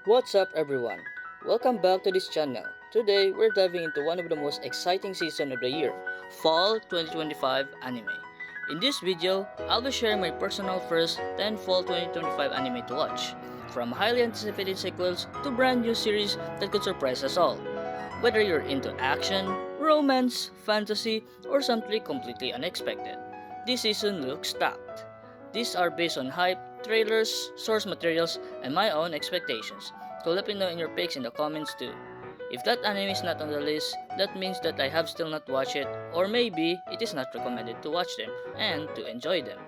What's up everyone? Welcome back to this channel. Today we're diving into one of the most exciting season of the year, Fall 2025 anime. In this video, I'll be sharing my personal first 10 Fall 2025 anime to watch, from highly anticipated sequels to brand new series that could surprise us all. Whether you're into action, romance, fantasy, or something completely unexpected, this season looks stacked. These are based on hype, trailers, source materials, and my own expectations. So let me know in your picks in the comments too. If that anime is not on the list, that means that I have still not watched it, or maybe it is not recommended to watch them and to enjoy them.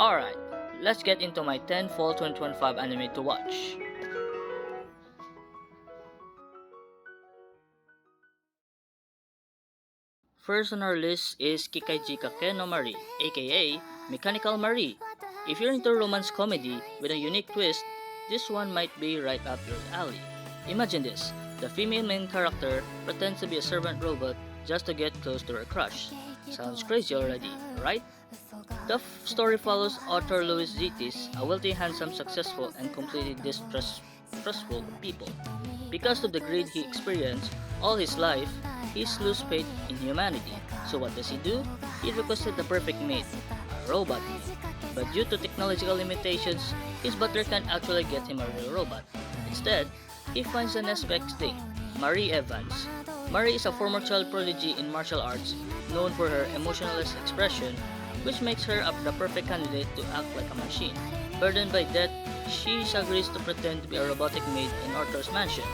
Alright, let's get into my 10 Fall 2025 anime to watch. First on our list is Kikaiji Kake no Marie, aka Mechanical Marie. If you're into romance comedy with a unique twist, this one might be right up your alley. Imagine this, the female main character pretends to be a servant robot just to get close to her crush. Sounds crazy already, right? The story follows author Louis Zitis, a wealthy, handsome, successful, and completely distrustful people. Because of the greed he experienced all his life, he's lost faith in humanity. So what does he do? He requested the perfect mate, a robot mate. But due to technological limitations, his butler can't actually get him a real robot. Instead, he finds the next best thing, Marie Evans. Marie is a former child prodigy in martial arts, known for her emotionless expression, which makes her the perfect candidate to act like a machine. Burdened by debt, she agrees to pretend to be a robotic maid in Arthur's mansion.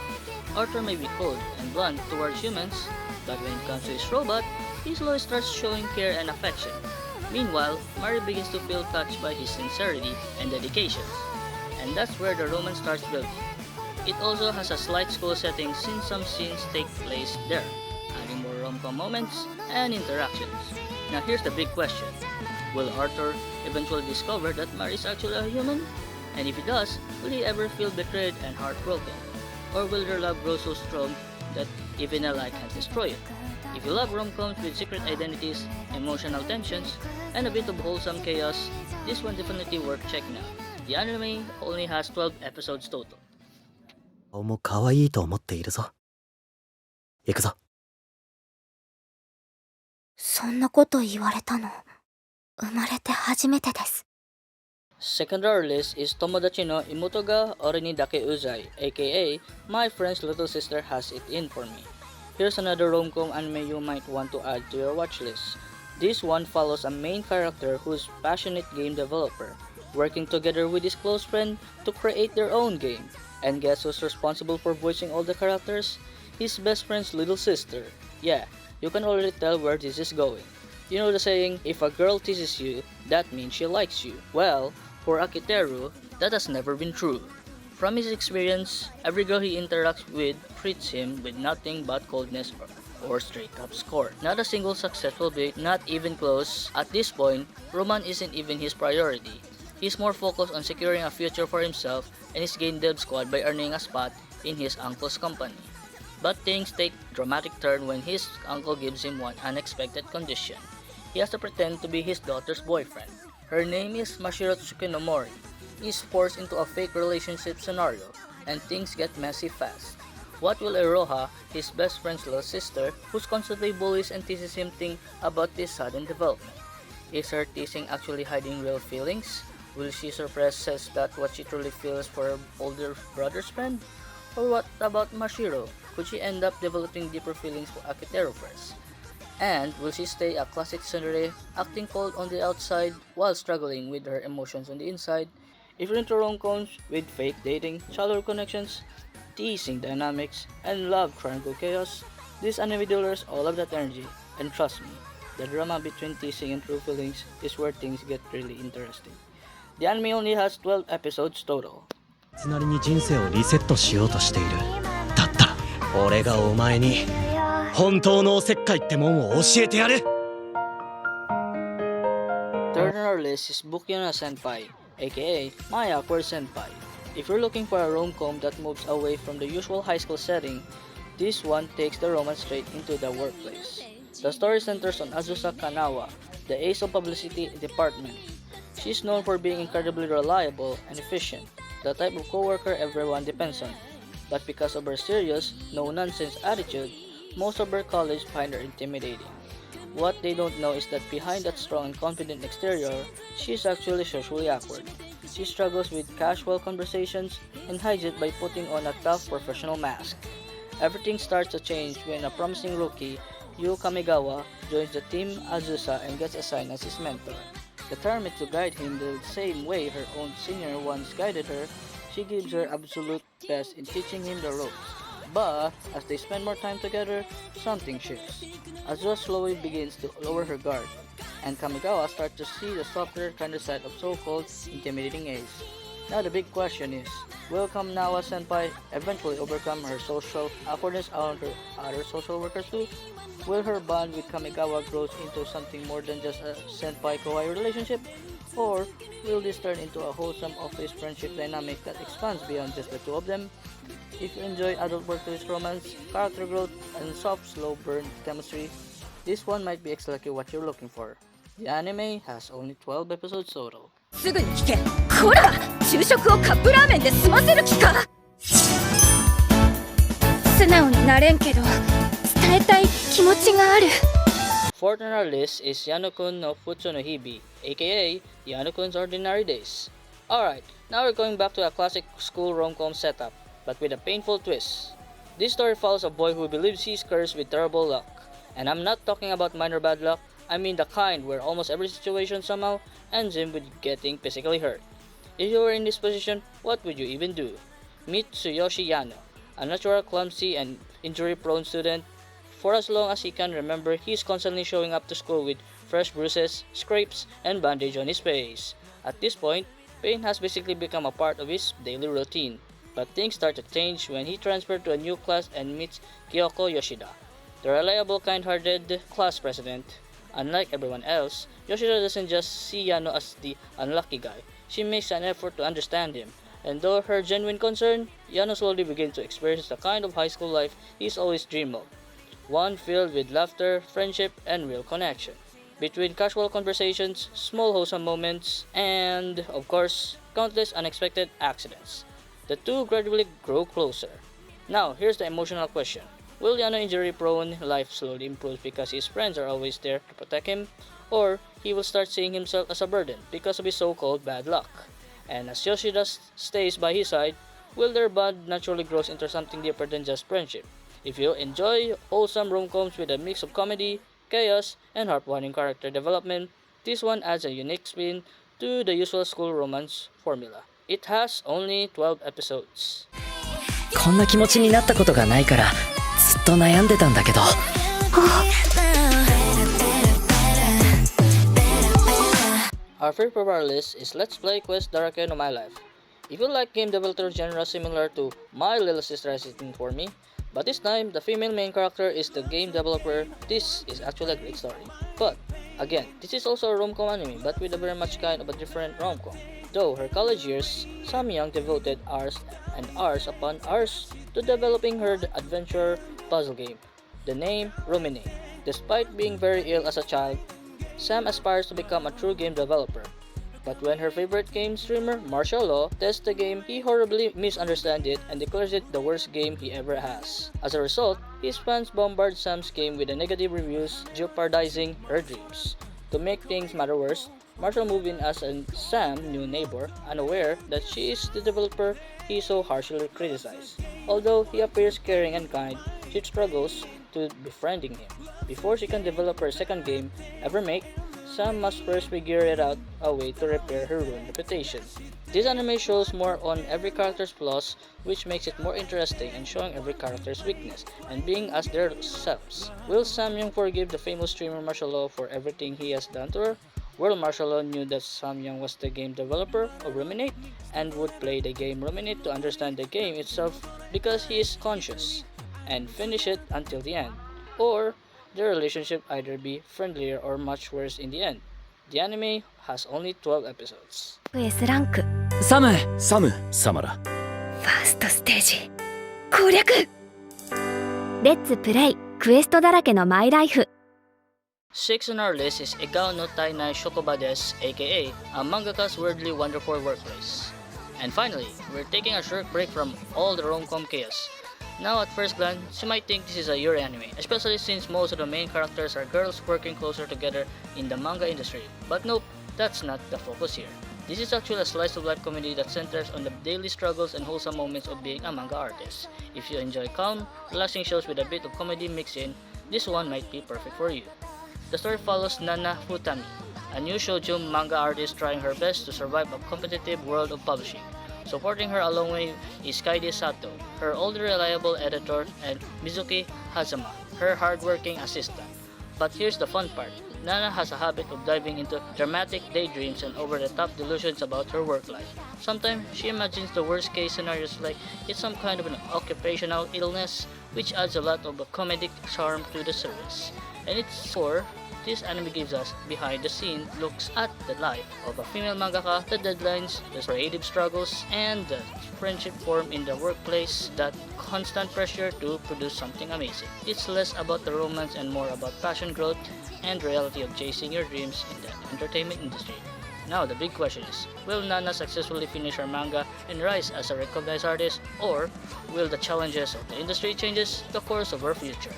Arthur may be cold and blunt towards humans, but when it comes to his robot, he slowly starts showing care and affection. Meanwhile, Mary begins to feel touched by his sincerity and dedication, and that's where the romance starts building. It also has a slight school setting since some scenes take place there, adding more rom-com moments and interactions. Now here's the big question. Will Arthur eventually discover that Mary is actually a human? And if he does, will he ever feel betrayed and heartbroken? Or will their love grow so strong that even a light can't destroy it? If you love rom-coms with secret identities, emotional tensions, and a bit of wholesome chaos, this one definitely worth checking out. The anime only has 12 episodes total. 顔も可愛いと思っているぞ。行くぞ。そんなこと言われたの、生まれて初めてです。Second on our list is Tomodachi no Imoto ga Ore ni Dake Uzai, aka My Friend's Little Sister Has It In For Me. Here's another rom-com anime you might want to add to your watch list. This one follows a main character who's passionate game developer, working together with his close friend to create their own game. And guess who's responsible for voicing all the characters? His best friend's little sister. Yeah, you can already tell where this is going. You know the saying, if a girl teases you, that means she likes you. Well, for Akiteru, that has never been true. From his experience, every girl he interacts with treats him with nothing but coldness or straight up scorn. Not a single successful date, not even close. At this point, romance isn't even his priority. He's more focused on securing a future for himself and his game dev squad by earning a spot in his uncle's company. But things take a dramatic turn when his uncle gives him one unexpected condition. He has to pretend to be his daughter's boyfriend. Her name is Mashiro Tsukinomori. He's forced into a fake relationship scenario, and things get messy fast. What will Iroha, his best friend's little sister, who's constantly bullies and teases him, think about this sudden development? Is her teasing actually hiding real feelings? Will she suppress that what she truly feels for her older brother's friend? Or what about Mashiro? Could she end up developing deeper feelings for Akiteru first? And will she stay a classic tsundere, acting cold on the outside while struggling with her emotions on the inside? If you're into rom-coms with fake dating, childhood connections, teasing dynamics, and love triangle chaos, this anime delivers all of that energy. And trust me, the drama between teasing and true feelings is where things get really interesting. The anime only has 12 episodes total. いつなりに人生をリセットしようとしている。だったら、俺がお前に本当のおせっかいってもんを教えてやる。Third on our list is Bukyona Senpai, aka My Awkward Senpai. If you're looking for a rom-com that moves away from the usual high school setting, this one takes the romance straight into the workplace. The story centers on Azusa Kanawa, the ace of publicity department. She's known for being incredibly reliable and efficient, the type of coworker everyone depends on. but because of her serious, no-nonsense attitude, most of her colleagues find her intimidating. What they don't know is that behind that strong and confident exterior, she's actually socially awkward. She struggles with casual conversations and hides it by putting on a tough professional mask. Everything starts to change when a promising rookie, Yu Kamigawa, joins the team Azusa and gets assigned as his mentor. Determined to guide him the same way her own senior once guided her, she gives her absolute best in teaching him the ropes. But as they spend more time together, something shifts. Azusa slowly begins to lower her guard, and Kamigawa starts to see the softer, kinder side of so-called intimidating Ace. Now the big question is, will Kamigawa Senpai eventually overcome her social awkwardness around her other social workers too? Will her bond with Kamigawa grow into something more than just a senpai-kawaii relationship? Or will this turn into a wholesome office friendship dynamic that expands beyond just the two of them? If you enjoy adult workplace romance, character growth, and soft, slow burn chemistry, this one might be exactly what you're looking for. The anime has only 12 episodes total. すぐに聞け。こら、昼食をカップラーメンで済ませる気か。素直になれんけど、伝えたい気持ちがある。Fourth on our list is Yano-kun no Futsu no Hibi, aka Yano-kun's Ordinary Days. Alright, now we're going back to a classic school rom-com setup, but with a painful twist. This story follows a boy who believes he's cursed with terrible luck. And I'm not talking about minor bad luck, I mean the kind where almost every situation somehow ends him with getting physically hurt. If you were in this position, what would you even do? Meet Tsuyoshi Yano, a natural clumsy and injury-prone student. For as long as he can remember, he's constantly showing up to school with fresh bruises, scrapes, and bandage on his face. At this point, pain has basically become a part of his daily routine. But things start to change when he transferred to a new class and meets Kyoko Yoshida, the reliable, kind-hearted class president. Unlike everyone else, Yoshida doesn't just see Yano as the unlucky guy. She makes an effort to understand him. And though her genuine concern, Yano slowly begins to experience the kind of high school life he's always dreamed of. One filled with laughter, friendship, and real connection. Between casual conversations, small wholesome moments, and, of course, countless unexpected accidents, the two gradually grow closer. Now, here's the emotional question. Will Yano injury-prone life slowly improve because his friends are always there to protect him? Or he will start seeing himself as a burden because of his so-called bad luck? And as Yoshida stays by his side, will their bond naturally grow into something deeper than just friendship? If you enjoy wholesome rom-coms with a mix of comedy, chaos, and heartwarming character development, this one adds a unique spin to the usual school romance formula. It has only 12 episodes. こんな気持ちになったことがないからずっと悩んでたんだけど。Our fifth of our list is Let's Play Quest Darake no My Life. If you like game developer genre similar to My Little Sister Has It In For Me, but this time the female main character is the game developer, this is actually a great story. But again, this is also a rom-com anime, but with a very much kind of a different rom-com. Though her college years, Sam Young devoted hours and hours upon hours to developing her adventure puzzle game, the name Rumine. Despite being very ill as a child, Sam aspires to become a true game developer. But when her favorite game streamer, Martial Law, tests the game, he horribly misunderstands it and declares it the worst game he ever has. As a result, his fans bombard Sam's game with the negative reviews, jeopardizing her dreams. To make things matter worse, Marshall moved in as a Sam's new neighbor, unaware that she is the developer he so harshly criticized. Although he appears caring and kind, she struggles to befriending him. Before she can develop her second game ever make, Sam must first figure it out a way to repair her ruined reputation. This anime shows more on every character's flaws, which makes it more interesting and showing every character's weakness and being as their selves. Will Sam Young forgive the famous streamer Martial Law for everything he has done to her? Well, Martial Law knew that Sam Young was the game developer of Ruminate and would play the game Ruminate to understand the game itself because he is conscious and finish it until the end. Or their relationship either be friendlier or much worse in the end. The anime has only 12 episodes. S ランクサムサマラ。ファーストステージ攻略。レッツプレイクエストだらけのマイライフ。 Sixth on our list is Egao no Tainai Shokoba desu, aka a mangaka's weirdly wonderful workplace. And finally, we're taking a short break from all the rom-com chaos. Now at first glance, you might think this is a Yuri anime, especially since most of the main characters are girls working closer together in the manga industry. But nope, that's not the focus here. This is actually a slice of life comedy that centers on the daily struggles and wholesome moments of being a manga artist. If you enjoy calm, relaxing shows with a bit of comedy mixed in, this one might be perfect for you. The story follows Nana Futami, a new shoujo manga artist trying her best to survive a competitive world of publishing. Supporting her along the way is Kaide Sato, her old reliable editor, and Mizuki Hazama, her hardworking assistant. But here's the fun part. Nana has a habit of diving into dramatic daydreams and over-the-top delusions about her work life. Sometimes she imagines the worst-case scenarios like it's some kind of an occupational illness, which adds a lot of a comedic charm to the series. And its core, this anime gives us behind-the-scenes looks at the life of a female mangaka, the deadlines, the creative struggles, and the friendship formed in the workplace, that constant pressure to produce something amazing. It's less about the romance and more about passion growth and reality of chasing your dreams in the entertainment industry. Now the big question is, will Nana successfully finish her manga and rise as a recognized artist, or will the challenges of the industry changes the course of her future?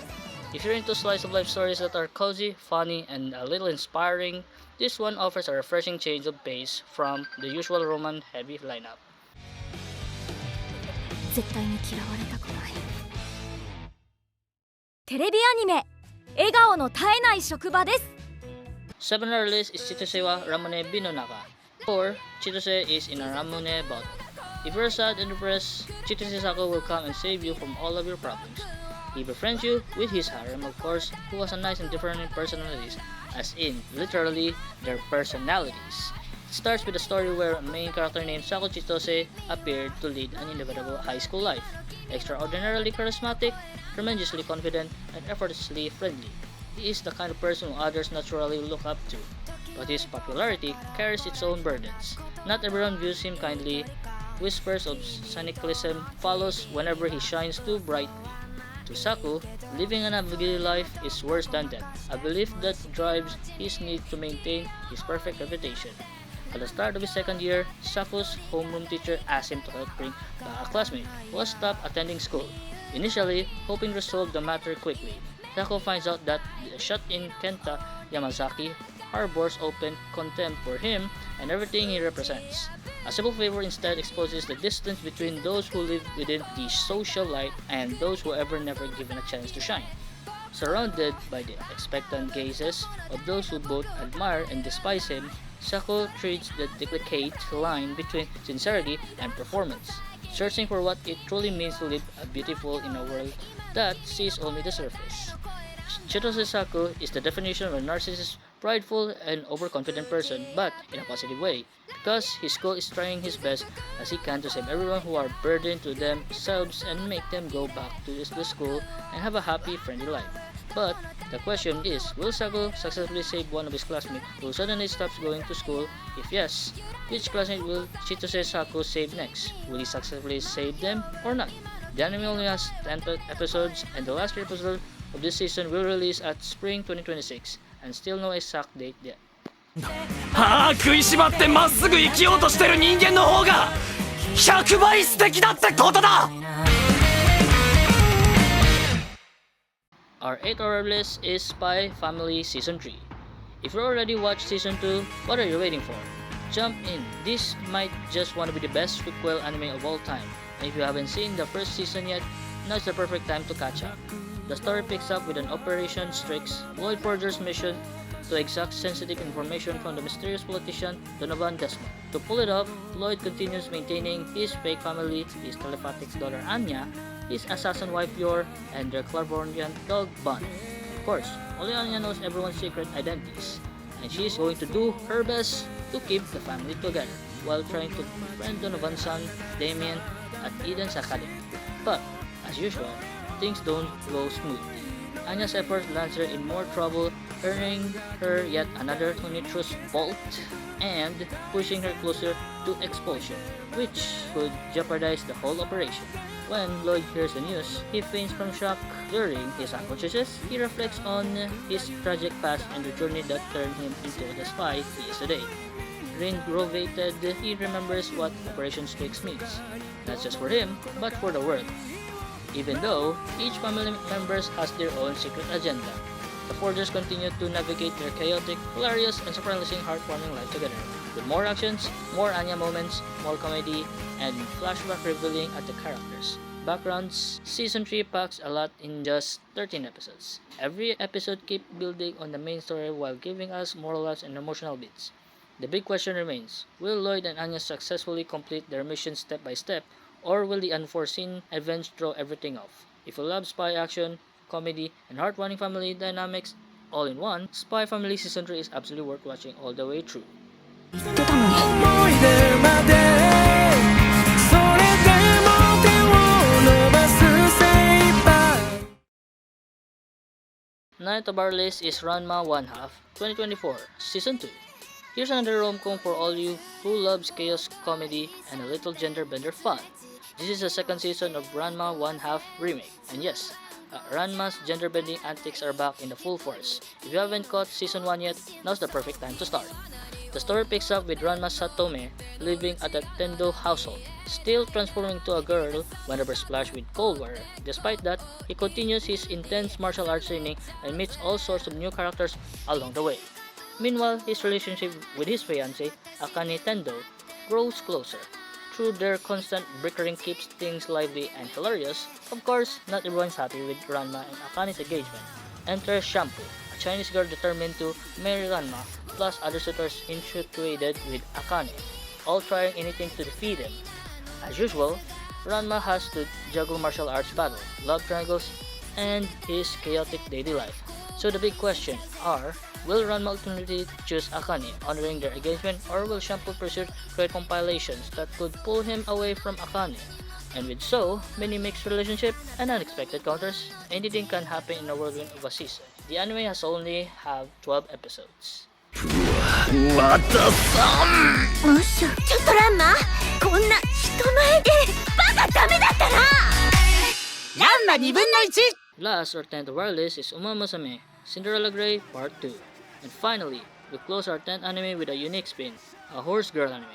If you're into slice of life stories that are cozy, funny, and a little inspiring, this one offers a refreshing change of pace from the usual Roman heavy lineup. 絶対に嫌われたくない。テレビアニメ「笑顔の絶えない職場」です。 7th on our list is Chitose wa Ramune Binonaka, or Chitose is in a Ramune bottle. If you're sad and depressed, Chitose Sako will come and save you from all of your problems. He befriends you with his harem, of course, who has a nice and different personalities, as in, literally, their personalities. It starts with a story where a main character named Sako Chitose appeared to lead an inevitable high school life. Extraordinarily charismatic, tremendously confident, and effortlessly friendly. He is the kind of person who others naturally look up to, but his popularity carries its own burdens. Not everyone views him kindly. Whispers of cynicism follows whenever he shines too brightly. To Saku, living an ambiguous life is worse than death, a belief that drives his need to maintain his perfect reputation. At the start of his second year, Saku's homeroom teacher asked him to help bring back a classmate who has stopped attending school, initially hoping to resolve the matter quickly. Saku finds out that the shut-in Kenta Yamazaki harbors open contempt for him and everything he represents. A simple favor instead exposes the distance between those who live within the social light and those who ever never given a chance to shine. Surrounded by the expectant gazes of those who both admire and despise him, Saku treats the delicate line between sincerity and performance, searching for what it truly means to live a beautiful in a world that sees only the surface. Chitose Saku is the definition of a narcissist, prideful, and overconfident person, but in a positive way, because his goal is trying his best as he can to save everyone who are burdened to themselves and make them go back to the school and have a happy, friendly life. But the question is, will Saku successfully save one of his classmates who suddenly stops going to school? If yes, which classmate will Chitose Saku save next? Will he successfully save them or not? The anime only has 10 episodes, and the last episode of this season will release at spring 2026, and still no exact date yet. ああ食いしばってまっすぐ生きようとしてる人間の方が100倍素敵だってことだ。 Our 8th on our list is Spy Family Season 3. If you already watched Season 2, what are you waiting for? Jump in, this might just want to be the best prequel anime of all time, and if you haven't seen the first season yet, now is the perfect time to catch up. The story picks up with an Operation Strix, Lloyd Forger's mission to extract sensitive information from the mysterious politician Donovan Desmond. To pull it off, Lloyd continues maintaining his fake family, his telepathic daughter Anya, his assassin wife Yor, and their clairvoyant dog Bun. Of course, only Anya knows everyone's secret identities, and she's going to do her best to keep the family together while trying to befriend Donovan's son, Damien, at Eden's Academy. But, as usual, things don't go smoothly. Anya's efforts lands her in more trouble, earning her yet another Tonitrus bolt and pushing her closer to expulsion, which could jeopardize the whole operation. When Lloyd hears the news, he faints from shock. During his unconsciousness, he reflects on his tragic past and the journey that turned him into the spy he is today. reinvigorated, he remembers what Operation Sticks means, not just for him, but for the world. Even though each family members has their own secret agenda, the Forgers continue to navigate their chaotic, hilarious, and surprisingly heartwarming life together, with more actions, more Anya moments, more comedy, and flashback revealing at the characters. Backgrounds, Season 3 packs a lot in just 13 episodes. Every episode keeps building on the main story while giving us more laughs and emotional beats. The big question remains, will Lloyd and Anya successfully complete their mission step by step, or will the unforeseen events throw everything off? If you love spy action, comedy, and heartwarming family dynamics all in one, Spy Family Season 3 is absolutely worth watching all the way through. 思い出までそれでも手を伸ばす精一杯 Ninth of our list is Ranma 1/2 2024 Season 2. Here's another rom-com for all you who loves chaos, comedy, and a little gender bender fun. This is the second season of Ranma 1/2 Remake, and yes, Ranma's gender bending antics are back in the full force. If you haven't caught Season 1 yet, now's the perfect time to start. The story picks up with Ranma Satome living at a Tendo household, still transforming to a girl whenever splashed with cold water. Despite that, he continues his intense martial arts training and meets all sorts of new characters along the way. Meanwhile, his relationship with his fiancée, Akane Tendo, grows closer. Through their constant bickering keeps things lively and hilarious. Of course, not everyone's happy with Ranma and Akane's engagement. Enter Shampoo, a Chinese girl determined to marry Ranma, plus other suitors infatuated with Akane, all trying anything to defeat him. As usual, Ranma has to juggle martial arts battle, love triangles, and his chaotic daily life. So the big question are, will Ranma ultimately choose Akane, honoring their engagement, or will Shampoo pursue great compilations that could pull him away from Akane? And with so many mixed relationships and unexpected counters, anything can happen in a whirlwind of a season. The anime has only have 12 episodes. またさもしちょっとランマこんな人前でバカダメだったなランマ2分の 1 Last or 10th of our list is Umamusume, Cinderella Grey Part 2. And finally, we close our 10th anime with a unique spin, a horse girl anime,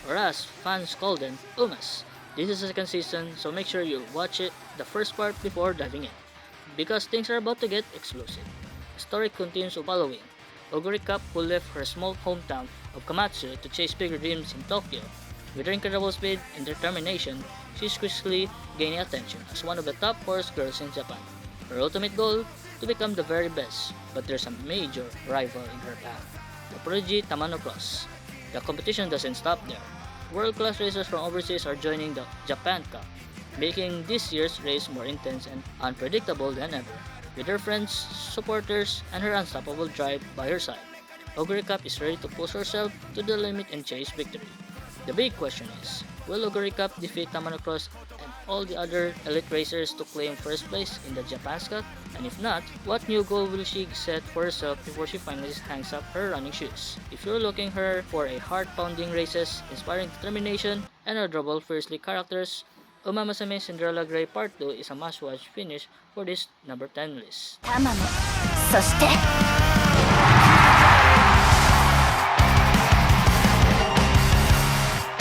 or as fans call them, Umas. This is the second season, so make sure you watch it the first part before diving in, because things are about to get explosive. The story continues following Oguri Cup, who left her small hometown of Kamatsu to chase bigger dreams in Tokyo. With her incredible speed and determination, she's quickly gaining attention as one of the top horse girls in Japan. Her ultimate goal, to become the very best, but there's a major rival in her path, the prodigy Tamano Cross. The competition doesn't stop there. World-class racers from overseas are joining the Japan Cup, making this year's race more intense and unpredictable than ever. With her friends, supporters, and her unstoppable drive by her side, Oguri Cup is ready to push herself to the limit and chase victory. The big question is, will Oguri Cup defeat Tamano Cross and all the other elite racers to claim first place in the Japan's Cup? And if not, what new goal will she set for herself before she finally hangs up her running shoes? If you're looking her for a heart-pounding races, inspiring determination, and adorable fiercely characters, Umamusume Cinderella Grey Part 2 is a must-watch finish for this number 10 list. タマもそして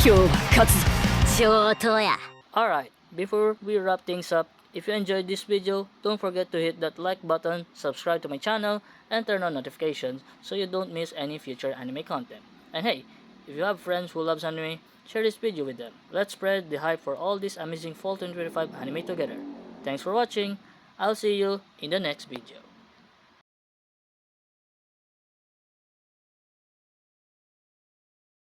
今日は勝つぞ上等や Alright, before we wrap things up, if you enjoyed this video, don't forget to hit that like button, subscribe to my channel, and turn on notifications so you don't miss any future anime content. And hey, if you have friends who loves anime, share this video with them. Let's spread the hype for all this amazing Fall 2025 anime together. Thanks for watching. I'll see you in the next video.